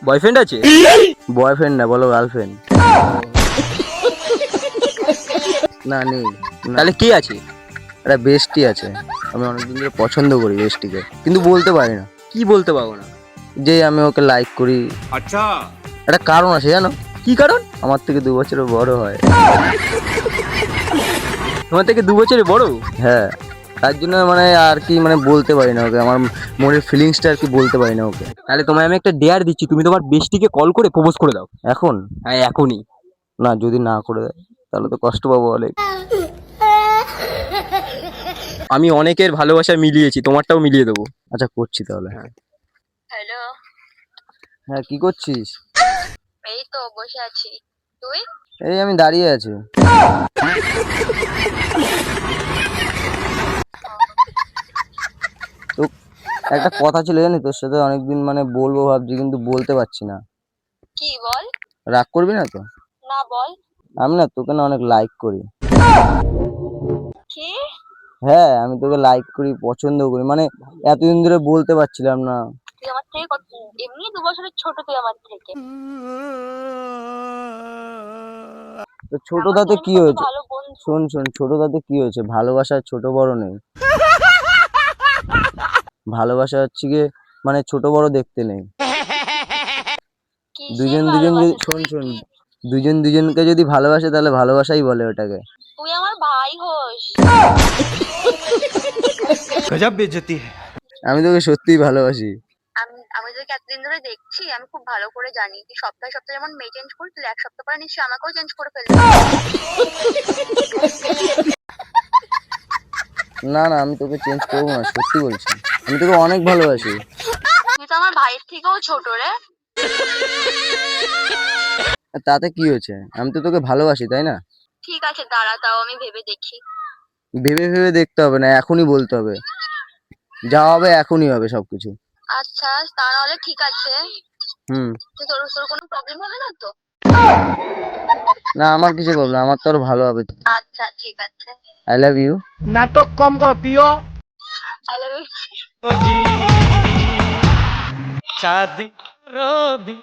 Boyfriend আছে? Boyfriend না, বলো গার্লফ্রেন্ড। না নেই। তাহলে কে আছে? একটা বেস্টি আছে, আমি অনেকদিন ধরে পছন্দ করি বেস্টিকে, কিন্তু বলতে পারি না। কি বলতে পারবো না? যে আমি ওকে লাইক করি। আচ্ছা, একটা কারণ আছে জানো? কি কারণ? আমার থেকে 2 বছরের বড় হয়। তোমার থেকে 2 বছরের বড়? হ্যাঁ, তার জন্য মানে আর কি মানে বলতে পারি না ওকে, আমার মনের ফিলিংসটা আর কি বলতে পারি না ওকে। তাহলে তোমায় আমি একটা ডেয়ার দিচ্ছি, তুমি তোমার বেস্টিকে কল করে প্রপোজ করে দাও। এখন? হ্যাঁ, এখনই। না, যদি না করে দেয় তাহলে তো কষ্ট পাবো অনেক। আমি অনেকের ভালোবাসা মিলিয়েছি, তোমারটাও মিলিয়ে দেবো। আচ্ছা, করছি তাহলে। হ্যালো। হ্যাঁ, কি করছিস? এই তো বসে আছি। তুই? এই আমি দাঁড়িয়ে আছি। তো একটা কথা ছিল জানি, তোর সাথে অনেকদিন মানে বলবো ভাবছি, কিন্তু বলতে পারছি না। কি বল? রাগ করবি না তো? না বল। আমি না তোকে না অনেক লাইক করি। কি? হ্যাঁ, আমি তোকে লাইক করি, পছন্দ করি, মানে এতদিন ধরে বলতে পারছিলাম না। তুই আমার থেকে কত, এমনি 2 বছরের ছোট তুই আমার থেকে। তো ছোট আমার তাতে তো কি কত হয়েছে? ভালো বন্ধু। শোন শোন, ছোট তাতে কি হয়েছে? ভালোবাসার ছোট বড় নেই। ভালোবাসা হচ্ছে গিয়ে মানে ছোট বড় দেখতে নেই। কিসের দুজন দুজন ভালোবাসা? শোন তুই শোন, কি? দুজন দুজনকে যদি ভালোবাসে তাহলে ভালোবাসাই বলে ওটাকে। তুই আমার ভাই হোস। गजब बेइज्जती है। আমি তোকে সত্যিই ভালোবাসি। আমি তোকে এতদিন ধরে দেখছি, আমি খুব ভালো করে জানি তুই সপ্তাহে সপ্তাহে যেমন মেয়ে চেঞ্জ করিস, তুই 1 সপ্তাহ পরে নিশ্চয়ই আমাকেও চেঞ্জ করে ফেলবি। না না, আমি তোকে চেঞ্জ করবো না, সত্যি বলছি। আমি তোকে অনেক ভালোবাসি। তুই তো আমার ভাইয়ের থেকেও ছোট রে। তাতে কি হয়েছে? আমি তো তোকে ভালোবাসি, তাই না? ঠিক আছে, দাঁড়া, তাও আমি ভেবে দেখি। ভেবে ভেবে দেখতে হবে না, এখনই বলতে হবে। যা হবে এখনই হবে সবকিছু। আচ্ছা, তা নাহলে ঠিক আছে। হুম। তো তোর তোর কোনো প্রবলেম হবে না তো? না, আমার কিছু প্রবলেম, আমার তো আরো ভালো হবে। আচ্ছা ঠিক আছে। I love you. नाटक कम पियो আই লাভ ইউ। शादी रो दी